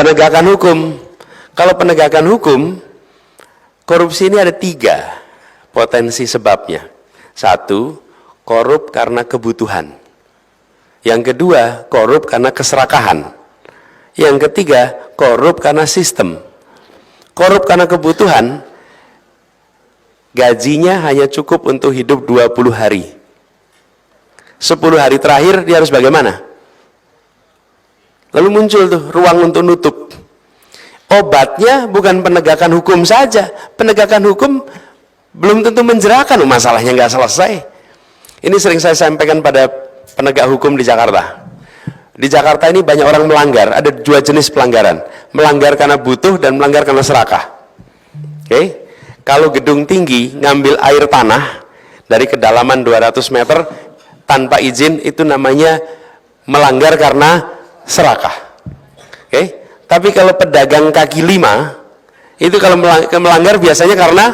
Penegakan hukum. Kalau penegakan hukum, korupsi ini ada 3 potensi sebabnya. 1, korup karena kebutuhan. Yang kedua, korup karena keserakahan. Yang ketiga, korup karena sistem. Korup karena kebutuhan, gajinya hanya cukup untuk hidup 20 hari. 10 hari terakhir dia harus bagaimana? Lalu muncul tuh ruang untuk nutup. Obatnya bukan penegakan hukum saja. Penegakan hukum belum tentu menjerahkan, masalahnya nggak selesai. Ini sering saya sampaikan pada penegak hukum di Jakarta. Di Jakarta ini banyak orang melanggar, ada 2 jenis pelanggaran. Melanggar karena butuh dan melanggar karena serakah. Oke? Kalau gedung tinggi ngambil air tanah dari kedalaman 200 meter tanpa izin, itu namanya melanggar karena serakah. Oke? Tapi kalau pedagang kaki 5, itu kalau melanggar biasanya karena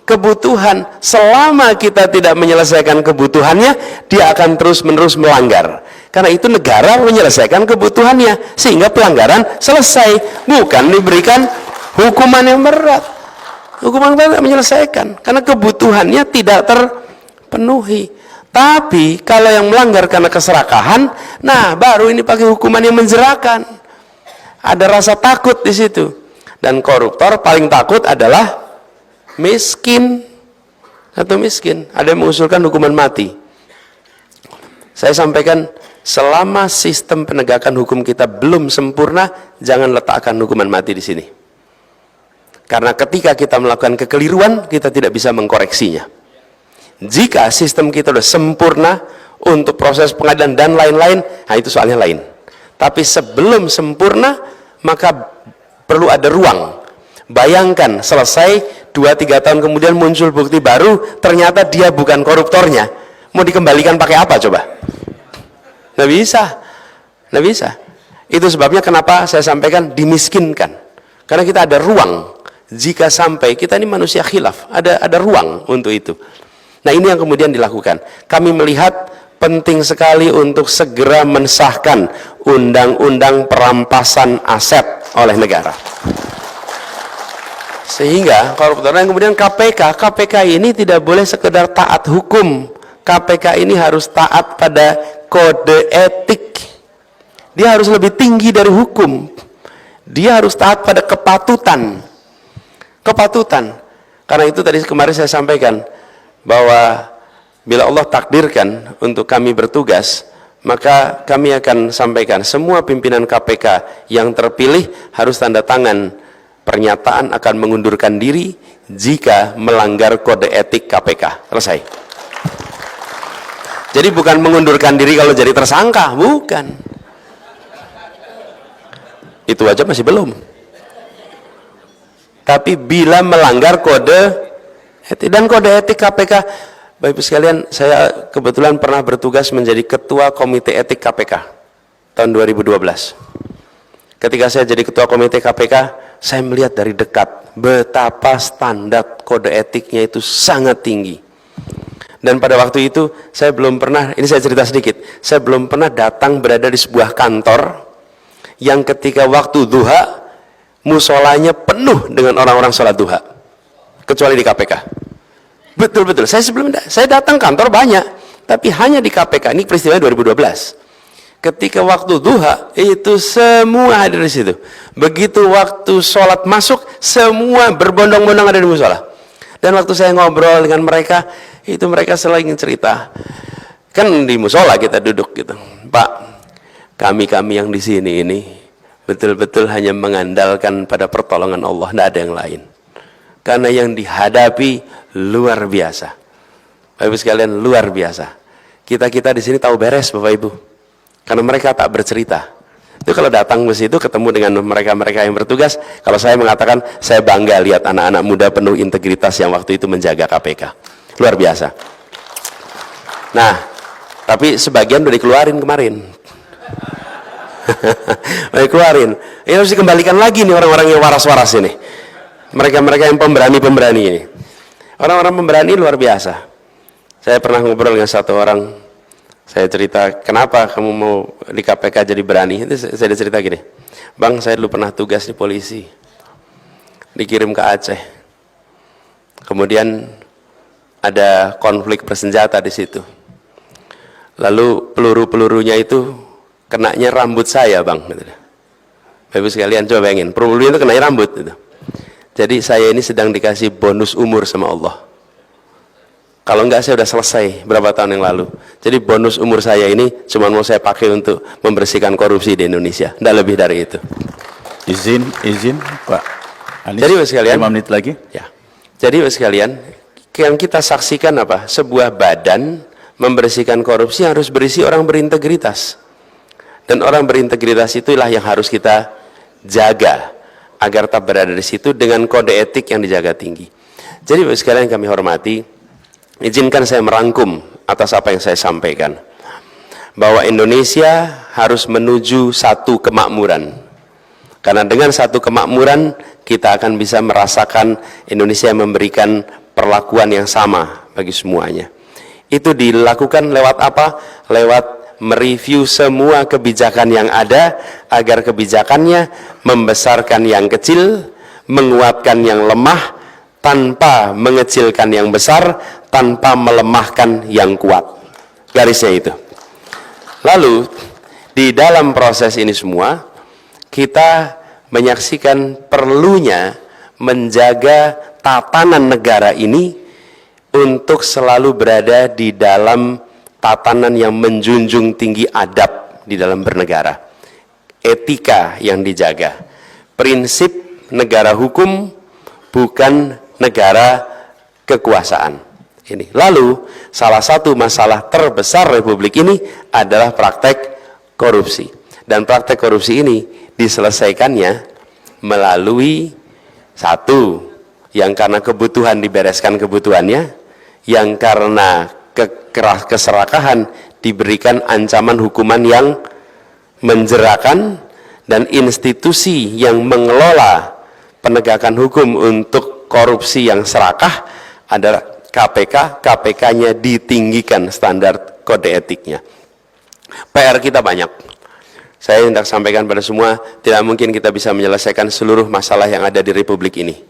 kebutuhan. Selama kita tidak menyelesaikan kebutuhannya, dia akan terus-menerus melanggar. Karena itu negara menyelesaikan kebutuhannya, sehingga pelanggaran selesai, bukan diberikan hukuman yang berat. Hukuman berat tidak menyelesaikan, karena kebutuhannya tidak terpenuhi. Tapi kalau yang melanggar karena keserakahan, nah baru ini pakai hukuman yang menjerahkan. Ada rasa takut di situ. Dan koruptor paling takut adalah miskin atau miskin. Ada yang mengusulkan hukuman mati. Saya sampaikan, selama sistem penegakan hukum kita belum sempurna, jangan letakkan hukuman mati di sini. Karena ketika kita melakukan kekeliruan, kita tidak bisa mengkoreksinya. Jika sistem kita sudah sempurna untuk proses pengadilan dan lain-lain, nah itu soalnya lain. Tapi sebelum sempurna, maka perlu ada ruang. Bayangkan selesai 2-3 tahun kemudian muncul bukti baru, ternyata dia bukan koruptornya. Mau dikembalikan pakai apa coba? Nggak bisa. Nggak bisa. Itu sebabnya kenapa saya sampaikan dimiskinkan. Karena kita ada ruang. Jika sampai, kita ini manusia khilaf, ada ruang untuk itu. Nah ini yang kemudian dilakukan. Kami melihat penting sekali untuk segera mensahkan undang-undang perampasan aset oleh negara. Sehingga koruptor yang kemudian KPK ini tidak boleh sekedar taat hukum. KPK ini harus taat pada kode etik. Dia harus lebih tinggi dari hukum. Dia harus taat pada kepatutan. Karena itu tadi kemarin saya sampaikan bahwa bila Allah takdirkan untuk kami bertugas, maka kami akan sampaikan semua pimpinan KPK yang terpilih harus tanda tangan pernyataan akan mengundurkan diri jika melanggar kode etik KPK. Selesai. Jadi bukan mengundurkan diri kalau jadi tersangka, bukan. Itu aja masih belum. Tapi bila melanggar kode etik, dan kode etik KPK, Bapak Ibu sekalian, saya kebetulan pernah bertugas menjadi ketua komite etik KPK tahun 2012. Ketika saya jadi ketua komite KPK, saya melihat dari dekat betapa standar kode etiknya itu sangat tinggi. Dan pada waktu itu saya belum pernah, ini saya cerita sedikit, saya belum pernah datang berada di sebuah kantor yang ketika waktu duha musolanya penuh dengan orang-orang sholat duha, kecuali di KPK. Betul-betul, saya datang kantor banyak, tapi hanya di KPK, ini peristiwa 2012. Ketika waktu duha, itu semua hadir di situ. Begitu waktu sholat masuk, semua berbondong-bondong ada di musola. Dan waktu saya ngobrol dengan mereka, itu mereka selalu ingin cerita. Kan di musola kita duduk gitu, Pak, kami yang di sini ini betul-betul hanya mengandalkan pada pertolongan Allah, tidak ada yang lain. Karena yang dihadapi luar biasa. Bapak Ibu sekalian, luar biasa. Kita di sini tahu beres, Bapak Ibu. Karena mereka tak bercerita. Itu kalau datang ke situ ketemu dengan mereka-mereka yang bertugas, kalau saya mengatakan saya bangga lihat anak-anak muda penuh integritas yang waktu itu menjaga KPK. Luar biasa. Nah, tapi sebagian udah dikeluarin kemarin. Udah dikeluarin. Ini harus dikembalikan lagi nih orang-orang yang waras-waras ini. Mereka-mereka yang pemberani-pemberani ini. Orang-orang pemberani luar biasa. Saya pernah ngobrol dengan satu orang, saya cerita, kenapa kamu mau di KPK jadi berani? Itu saya cerita gini, Bang, saya dulu pernah tugas di polisi, dikirim ke Aceh, kemudian ada konflik bersenjata di situ, lalu peluru-pelurunya itu kenanya rambut saya, Bang. Bapak sekalian coba bayangin, pelurunya itu kenanya rambut gitu. Jadi saya ini sedang dikasih bonus umur sama Allah. Kalau enggak saya udah selesai berapa tahun yang lalu. Jadi bonus umur saya ini cuma mau saya pakai untuk membersihkan korupsi di Indonesia. Tidak lebih dari itu. Izin Pak Anies. Jadi Bapak sekalian, 5 menit lagi. Ya. Jadi Bapak sekalian, yang kita saksikan apa? Sebuah badan membersihkan korupsi harus berisi orang berintegritas. Dan orang berintegritas itulah yang harus kita jaga agar tak berada di situ dengan kode etik yang dijaga tinggi. Jadi Bapak sekalian kami hormati, izinkan saya merangkum atas apa yang saya sampaikan, bahwa Indonesia harus menuju satu kemakmuran, karena dengan satu kemakmuran kita akan bisa merasakan Indonesia memberikan perlakuan yang sama bagi semuanya. Itu dilakukan lewat apa? Lewat mereview semua kebijakan yang ada agar kebijakannya membesarkan yang kecil, menguatkan yang lemah, tanpa mengecilkan yang besar, tanpa melemahkan yang kuat. Garisnya itu. Lalu di dalam proses ini semua kita menyaksikan perlunya menjaga tatanan negara ini untuk selalu berada di dalam tatanan yang menjunjung tinggi adab di dalam bernegara, etika yang dijaga, prinsip negara hukum bukan negara kekuasaan. Ini. Lalu salah satu masalah terbesar Republik ini adalah praktek korupsi, dan praktek korupsi ini diselesaikannya melalui satu, yang karena kebutuhan dibereskan kebutuhannya, yang karena keserakahan diberikan ancaman hukuman yang menjerakan, dan institusi yang mengelola penegakan hukum untuk korupsi yang serakah adalah KPK. KPK-nya ditinggikan standar kode etiknya. PR kita banyak. Saya hendak sampaikan pada semua, tidak mungkin kita bisa menyelesaikan seluruh masalah yang ada di Republik ini.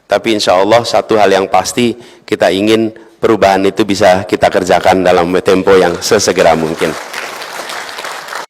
Tapi insya Allah satu hal yang pasti, kita ingin perubahan itu bisa kita kerjakan dalam tempo yang sesegera mungkin.